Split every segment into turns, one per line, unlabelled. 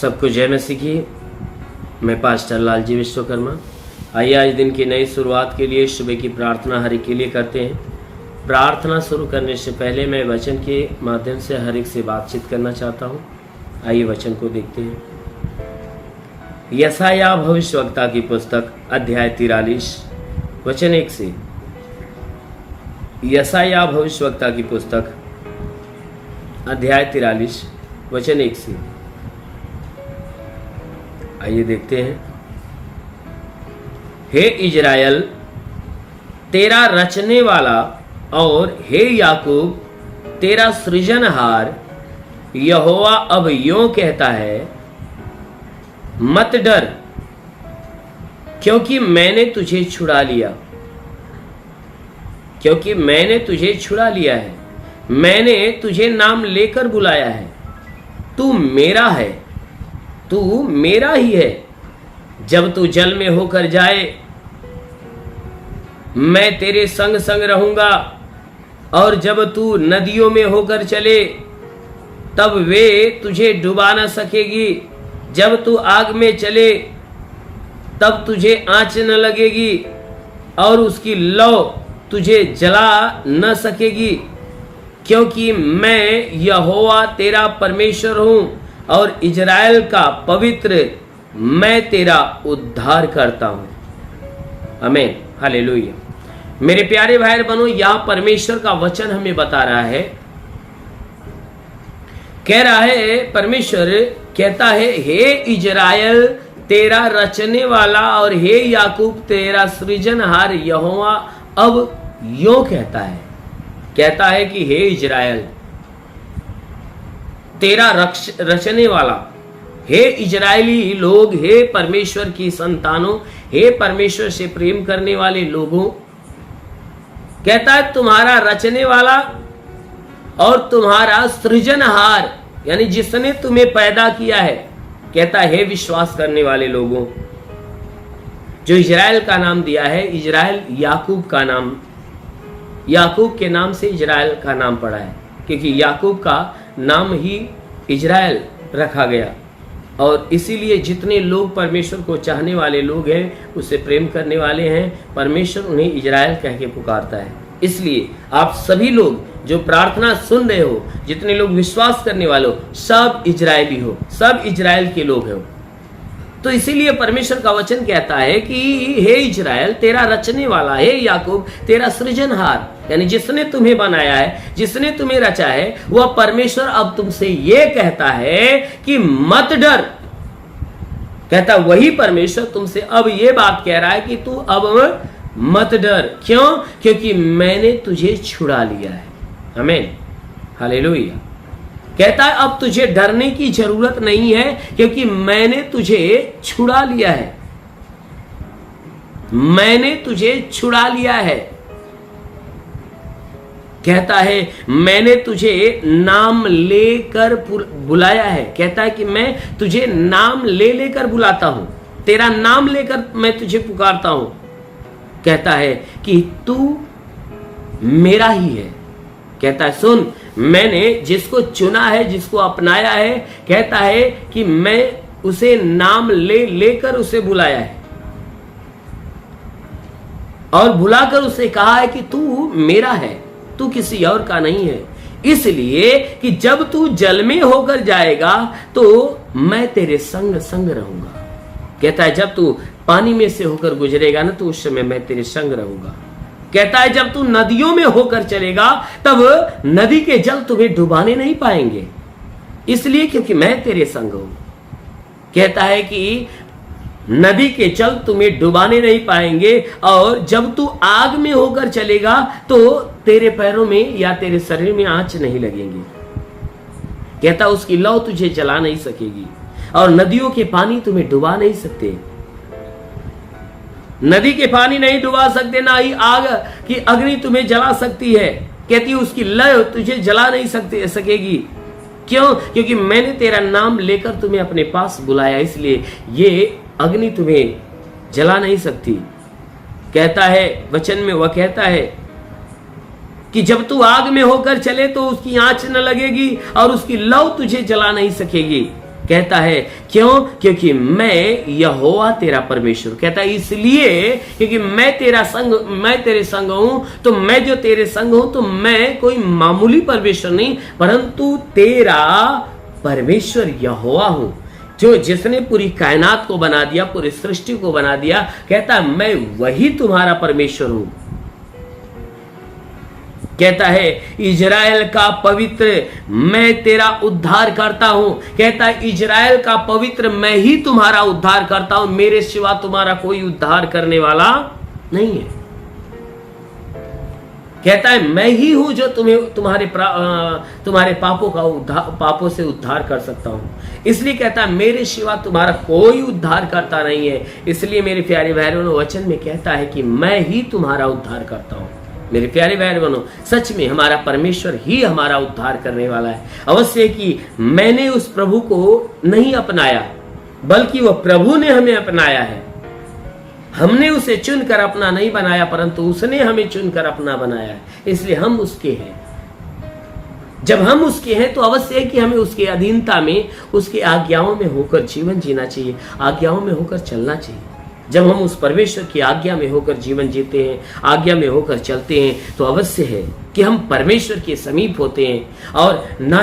सबको जय मसीह की। मैं पास्टर लालजी विश्वकर्मा। आइए आज दिन की नई शुरुआत के लिए सुबह की प्रार्थना हर एक के लिए करते हैं। प्रार्थना शुरू करने से पहले मैं वचन के माध्यम से हर एक से बातचीत करना चाहता हूँ। आइए वचन को देखते हैं। यशायाह भविष्यवक्ता की पुस्तक अध्याय 43 वचन 1 से। यशायाह भविष्यवक्ता की पुस्तक अध्याय 43 वचन 1 से। आइए देखते हैं। हे इजराइल, तेरा रचने वाला और हे याकूब तेरा सृजनहार यहोवा अब यों कहता है, मत डर, क्योंकि मैंने तुझे छुड़ा लिया। क्योंकि मैंने तुझे छुड़ा लिया है, मैंने तुझे नाम लेकर बुलाया है। तू मेरा है, तू मेरा ही है। जब तू जल में होकर जाए, मैं तेरे संग संग रहूंगा, और जब तू नदियों में होकर चले, तब वे तुझे डुबा न सकेगी। जब तू आग में चले, तब तुझे आंच न लगेगी, और उसकी लौ तुझे जला न सकेगी। क्योंकि मैं यहोवा तेरा परमेश्वर हूं, और इजराइल का पवित्र मैं तेरा उद्धार करता हूं। आमीन, हालेलुया। मेरे प्यारे भाई बहनों, यह परमेश्वर का वचन हमें बता रहा है, कह रहा है, परमेश्वर कहता है, हे इजराइल तेरा रचने वाला और हे याकूब तेरा सृजनहार यहोवा अब यों कहता है कि हे इजराइल तेरा रचने वाला, हे इजरायली लोग, हे परमेश्वर की संतानों, हे परमेश्वर से प्रेम करने वाले लोगों, कहता है तुम्हारा रचने वाला और तुम्हारा सृजनहार, यानी जिसने तुम्हें पैदा किया है। कहता है, हे विश्वास करने वाले लोगों, जो इजराइल का नाम दिया है, इजराइल याकूब का नाम, याकूब के नाम से इजराइल का नाम पड़ा है, क्योंकि याकूब का नाम ही इजराइल रखा गया। और इसीलिए जितने लोग परमेश्वर को चाहने वाले लोग हैं, उससे प्रेम करने वाले हैं, परमेश्वर उन्हें इजराइल कह के पुकारता है। इसलिए आप सभी लोग जो प्रार्थना सुन रहे हो, जितने लोग विश्वास करने वाले हो, सब इजरायली हो, सब इजराइल के लोग हो। तो इसीलिए परमेश्वर का वचन कहता है कि हे इजराइल तेरा रचने वाला, हे याकूब तेरा सृजनहार, यानी जिसने तुम्हें बनाया है, जिसने तुम्हें रचा है, वह परमेश्वर अब तुमसे ये कहता है कि मत डर। कहता वही परमेश्वर तुमसे अब ये बात कह रहा है कि तू अब मत डर। क्यों? क्योंकि मैंने तुझे छुड़ा लिया है। आमीन, हालेलुया। कहता है अब तुझे डरने की जरूरत नहीं है, क्योंकि मैंने तुझे छुड़ा लिया है। मैंने तुझे छुड़ा लिया है। कहता है मैंने तुझे नाम लेकर बुलाया है। कहता है कि मैं तुझे नाम लेकर बुलाता हूं, तेरा नाम लेकर मैं तुझे पुकारता हूं। कहता है कि तू मेरा ही है। कहता है सुन, मैंने जिसको चुना है, जिसको अपनाया है, कहता है कि मैं उसे नाम लेकर उसे बुलाया है, और बुलाकर उसे कहा है कि तू मेरा है, तू किसी और का नहीं है। इसलिए कि जब तू जल में होकर जाएगा तो मैं तेरे संग संग रहूंगा। कहता है जब तू पानी में से होकर गुजरेगा ना, तो उस समय मैं तेरे संग रहूंगा। कहता है जब तू नदियों में होकर चलेगा, तब नदी के जल तुम्हें डुबाने नहीं पाएंगे, इसलिए क्योंकि मैं तेरे संग हूं। कहता है कि नदी के जल तुम्हें डुबाने नहीं पाएंगे, और जब तू आग में होकर चलेगा तो तेरे पैरों में या तेरे शरीर में आंच नहीं लगेगी। कहता उसकी लौ तुझे जला नहीं सकेगी, और नदियों के पानी तुम्हें डुबा नहीं सकते। नदी के पानी नहीं डुबा सकते, ना ही आग की अग्नि तुम्हें जला सकती है। कहती उसकी लय तुझे जला नहीं सकेगी। क्यों? क्योंकि मैंने तेरा नाम लेकर तुम्हें अपने पास बुलाया, इसलिए ये अग्नि तुम्हें जला नहीं सकती। कहता है वचन में, वह कहता है कि जब तू आग में होकर चले तो उसकी आंच न लगेगी और उसकी लौ तुझे जला नहीं सकेगी। कहता है क्यों? क्योंकि मैं यहोवा तेरा परमेश्वर। कहता है इसलिए क्योंकि मैं तेरे संग हूं, तो मैं जो तेरे संग हूं तो मैं कोई मामूली परमेश्वर नहीं, परंतु तेरा परमेश्वर यहोवा हूं, जिसने पूरी कायनात को बना दिया, पूरी सृष्टि को बना दिया। कहता है मैं वही तुम्हारा परमेश्वर हूं। कहता है इजराइल का पवित्र मैं तेरा उद्धार करता हूं। कहता है इजराइल का पवित्र मैं ही तुम्हारा उद्धार करता हूं, मेरे सिवा तुम्हारा कोई उद्धार करने वाला नहीं है। कहता है मैं ही हूं जो तुम्हारे पापों से उद्धार कर सकता हूं। इसलिए कहता है मेरे सिवा तुम्हारा कोई उद्धार करता नहीं है। इसलिए मेरे प्यारे भाई बहनों वचन में कहता है कि मैं ही तुम्हारा उद्धार करता हूं। मेरे प्यारे भाई बहनों सच में हमारा परमेश्वर ही हमारा उद्धार करने वाला है। अवश्य कि मैंने उस प्रभु को नहीं अपनाया, बल्कि वह प्रभु ने हमें अपनाया है। हमने उसे चुनकर अपना नहीं बनाया, परंतु उसने हमें चुनकर अपना बनाया है। इसलिए हम उसके हैं। जब हम उसके हैं तो अवश्य है कि हमें उसके अधीनता में, उसके आज्ञाओं में होकर जीवन जीना चाहिए, आज्ञाओं में होकर चलना चाहिए। जब हम उस परमेश्वर की आज्ञा में होकर जीवन जीते हैं, आज्ञा में होकर चलते हैं, तो अवश्य है कि हम परमेश्वर के समीप होते हैं। और ना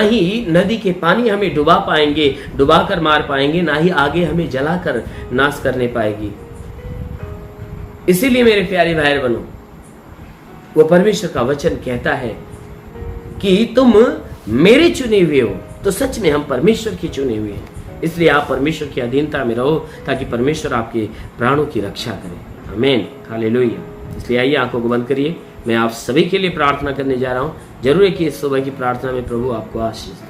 ही नदी के पानी हमें डुबा पाएंगे, डुबा कर मार पाएंगे, ना ही आगे हमें जलाकर नाश करने पाएगी। इसीलिए मेरे प्यारे भाई बहनों, वो परमेश्वर का वचन कहता है कि तुम मेरे चुने हुए हो, तो सच में हम परमेश्वर के चुने हुए हैं। इसलिए आप परमेश्वर की अधीनता में रहो, ताकि परमेश्वर आपके प्राणों की रक्षा करे। आमीन, हालेलुया। इसलिए आइए आंखों को बंद करिए, मैं आप सभी के लिए प्रार्थना करने जा रहा हूं। जरूर है कि इस सुबह की प्रार्थना में प्रभु आपको आशीष दे।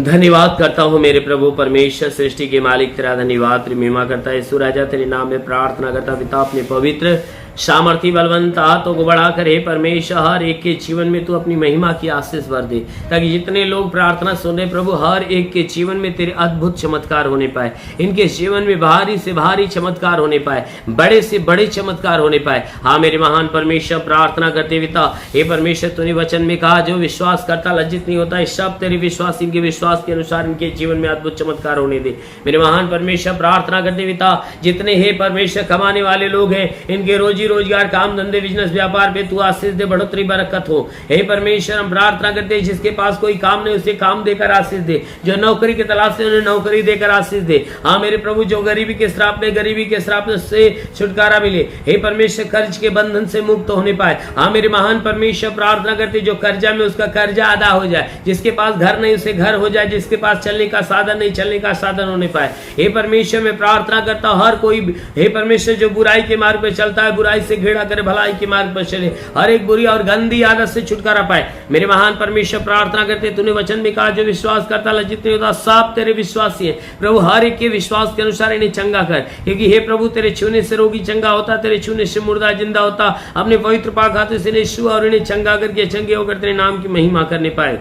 धन्यवाद करता हूं मेरे प्रभु परमेश्वर, सृष्टि के मालिक, तेरा धन्यवाद, तेरी महिमा करता है। यीशु राजा तेरे नाम में प्रार्थना करता पिता, अपने पवित्र सामर्थी बलवंत हाथों को बढ़ाकर हे परमेश्वर हर एक के जीवन में तू अपनी महिमा की आशीष भर दे, ताकि जितने लोग प्रार्थना सुन रहे प्रभु, हर एक के जीवन में तेरे अद्भुत चमत्कार होने पाए। इनके जीवन में भारी से भारी चमत्कार होने पाए, बड़े से बड़े चमत्कार होने पाए। हाँ मेरे महान परमेश्वर, प्रार्थना करते पिता, हे परमेश्वर तूने वचन में कहा जो विश्वास करता लज्जित नहीं होता। इस सब तेरे विश्वास, इनके विश्वास के अनुसार इनके जीवन में अद्भुत चमत्कार होने दे। मेरे महान परमेश्वर, प्रार्थना करते पिता, जितने हे परमेश्वर कमाने वाले लोग हैं, इनके रोजी रोजगार, काम धंधे, बिजनेस, व्यापार पे तू आशीष दे, बढ़ोतरी बरकत हो। हे परमेश्वर हम प्रार्थना करते हैं जिसके पास कोई काम नहीं उसे काम देकर आशीष दे, जो नौकरी की तलाश से उन्हें नौकरी देकर आशीष दे। हाँ मेरे प्रभु, जो गरीबी के श्राप से छुटकारा मिले। हे परमेश्वर कर्ज के बंधन से मुक्त होने पाए। हाँ मेरे महान परमेश्वर, प्रार्थना करते जो कर्जा में उसका कर्जा अदा हो जाए, जिसके पास घर नहीं उसे घर हो जाए, जिसके पास चलने का साधन नहीं चलने का साधन होने पाए। हे परमेश्वर मैं प्रार्थना करता हूं हर कोई, हे परमेश्वर जो बुराई के मार्ग पर चलता है, बुराई से घृणा करे, भलाई के मार्ग पर चले, हर एक बुरी और गंदी आदत से छुटकारा पाए। मेरे महान परमेश्वर प्रार्थना करते, तूने वचन में कहा जो विश्वास करता लज्जित नहीं होता। सब तेरे विश्वासी है प्रभु, हर एक के विश्वास के अनुसार इन्हें चंगा कर, क्योंकि हे प्रभु तेरे छूने से रोगी चंगा होता, तेरे छूने से मुर्दा जिंदा होता। अपने पवित्र पाक हाथों से इन्हें छुआ और इन्हें चंगा करके चंगे होकर तेरे नाम की महिमा करने पाए।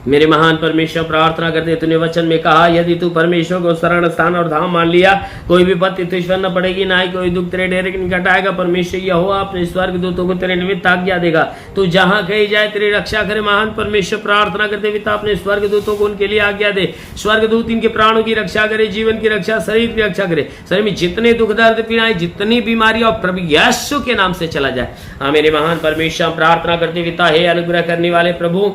मेरे महान परमेश्वर प्रार्थना करते, तूने वचन में कहा यदि तू परमेश्वर को शरण स्थान और धाम मान लिया, कोई विपत्ति तुझ न पड़ेगी, ना ही कोई दुख तेरे डेरे के निकट आएगा। परमेश्वर यहोवा अपने स्वर्ग दूतों को तेरे निमित्त आज्ञा देगा, तू जहां कहीं जाए तेरी रक्षा करे। महान परमेश्वर प्रार्थना करते पिता, अपने स्वर्ग दूतों को उनके लिए आज्ञा दे। स्वर्ग दूत इनके प्राणों की रक्षा करे, जीवन की रक्षा, शरीर की रक्षा करे। शरीर में जितने दुख दर्द पीड़ाएं, जितनी बीमारी और प्रभु यीशु के नाम से चला जाए। हाँ मेरे महान परमेश्वर प्रार्थना करते पिता, हे अनुग्रह करने वाले प्रभु,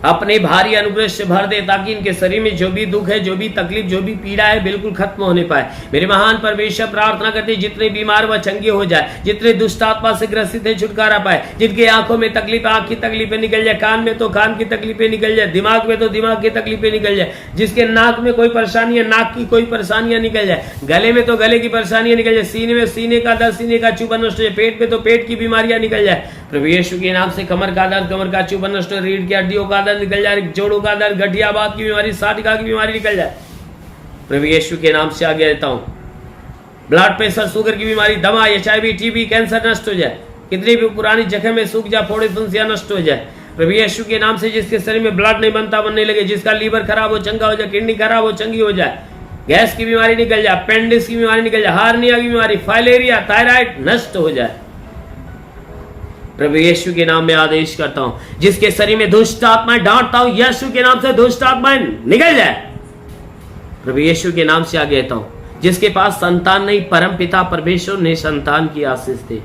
अपने भारी अनुग्रह से भर दे, ताकि इनके शरीर में जो भी दुख है, जो भी तकलीफ, जो भी पीड़ा है, बिल्कुल खत्म होने पाए। मेरे महान परमेश्वर प्रार्थना करते जितने बीमार व चंगे हो जाए, जितने दुष्ट आत्मा से ग्रसित है छुटकारा पाए, जिनके आंखों में तकलीफ, आंख की तकलीफें निकल जाए, कान में तो कान की तकलीफें निकल जाए, दिमाग में तो दिमाग की तकलीफें निकल जाए, जिसके नाक में कोई परेशानी है नाक की कोई परेशानियां निकल जाए, गले में तो गले की परेशानियां निकल जाए, सीने में सीने का दर्द, सीने का चुभन नष्ट हो जाए, पेट में तो पेट की बीमारियां निकल जाए। प्रभु यीशु के नाम से कमर का दर्द, कमर का चुभन नष्ट, रीढ़ की हड्डियों का दर्द निकल जाए, जोड़ों का दर्द, गठियाबाद की बीमारी, साधिका की बीमारी निकल जाए। प्रभु यीशु के नाम से आज्ञा देता हूं, ब्लड प्रेशर, शुगर की बीमारी, दमा, HIV, TB, कैंसर नष्ट हो जाए, कितनी भी पुरानी जख्म में सूख जाए, फोड़े फुंसियां नष्ट हो जाए। प्रभु यीशु के नाम से जिसके शरीर में ब्लड नहीं बनता, बनने लगे, जिसका लीवर खराब हो चंगा हो जाए, किडनी खराब हो चंगी हो जाए, गैस की बीमारी निकल जाए, अपेंडिक्स की बीमारी निकल जाए, हार्निया की बीमारी, फाइलेरिया, थायराइड नष्ट हो जाए। प्रभु यीशु के नाम में आदेश करता हूं, जिसके शरीर में दुष्ट आत्माएं डांटता हूं, यीशु के नाम से दुष्ट आत्माएं निकल जाए। प्रभु यीशु के नाम से आगे कहता हूं, जिसके पास संतान नहीं, परम पिता परमेश्वर ने संतान की आशीष दे।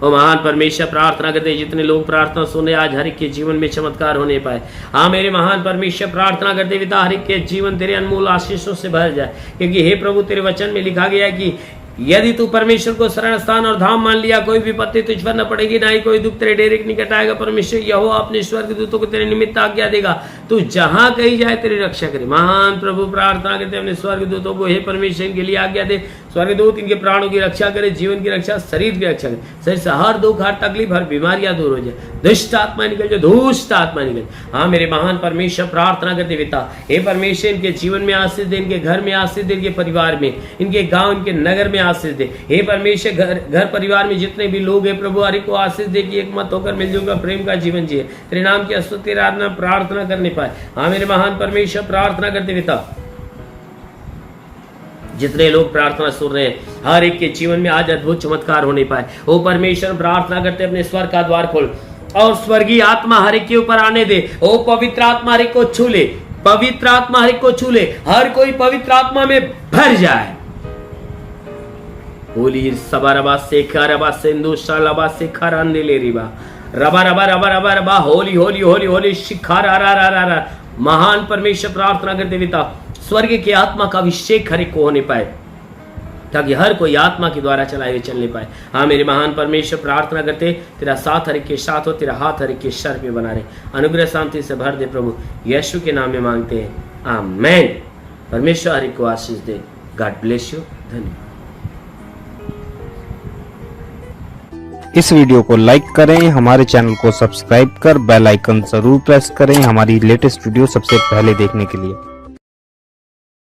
वो महान परमेश्वर, प्रार्थना करते जितने लोग प्रार्थना सुने, आज हर एक के जीवन में चमत्कार होने पाए। हाँ मेरे महान परमेश्वर, प्रार्थना करते पिता, हर एक के जीवन तेरे अनमोल आशीषों से भर जाए, क्योंकि हे प्रभु तेरे वचन में लिखा गया है कि यदि तू परमेश्वर को शरण स्थान और धाम मान लिया, कोई विपत्ति तुझ पर न पड़ेगी, ना ही कोई दुख तेरे डेरे के निकट आएगा। परमेश्वर यहोवा अपने स्वर्ग दूतों को तेरे निमित्त आज्ञा देगा, तू जहां कहीं जाए तेरी रक्षा करे। महान प्रभु, प्रार्थना करते अपने स्वर्ग दूतों को, हे परमेश्वर इनके लिए आज्ञा दे, स्वर्गदूत इनके प्राणों की रक्षा करे, जीवन की रक्षा, शरीर की रक्षा करे, शरीर से हर दुख, हर तकलीफ, हर बीमारियां दूर हो जाए, दुष्ट आत्मा निकल जाए, दुष्ट आत्मा निकल। हाँ मेरे महान परमेश्वर, प्रार्थना करते पिता, हे परमेश्वर इनके जीवन में आशीष दे, इनके घर में आशीष दे, इनके परिवार में, इनके गांव, इनके नगर में आशीष दे। हे परमेश्वर, घर परिवार में जितने भी लोग हैं प्रभु, हर एक को आशीष दे कि एक मत होकर मिलजुल कर प्रेम का जीवन जिए, तेरे नाम की स्तुति आराधना प्रार्थना करने पाए। हाँ मेरे महान परमेश्वर, प्रार्थना करते पिता, जितने लोग प्रार्थना सुन रहे हैं, हर एक के जीवन में आज अद्भुत चमत्कार होने पाए। ओ परमेश्वर, प्रार्थना करते अपने स्वर्ग का द्वार खोल और स्वर्गीय आत्मा हर एक के ऊपर आने दे। ओ पवित्र आत्मा हर एक को छू ले, पवित्र आत्मा हर एक को छू ले, हर कोई पवित्र आत्मा में भर जाए। होली सबा रबा सेखा रबा सिंधु शालबा सेखा रांदे ले रिबा रबा रबा रबा रबा रबा होली होली होली होली शिखा रा रा रा रा रा। महान परमेश्वर, प्रार्थना करते पिता, स्वर्ग के आत्मा का अभिषेक हर एक को होने पाए, ताकि हर कोई आत्मा के द्वारा चलाए हुए चलने पाए। हाँ मेरे महान परमेश्वर, प्रार्थना करते तेरा साथ हर एक के साथ हो, तेरा हाथ हर एक के सर पे बना रहे, अनुग्रह शांति से भर दे प्रभु, यीशु के नाम में मांगते हैं, आमीन। परमेश्वर हर एक को आशीष दे। God bless you. धन्यवाद।
इस वीडियो को लाइक करें, हमारे चैनल को सब्सक्राइब कर बेल आइकन जरूर प्रेस करें हमारी लेटेस्ट वीडियो सबसे पहले देखने के लिए।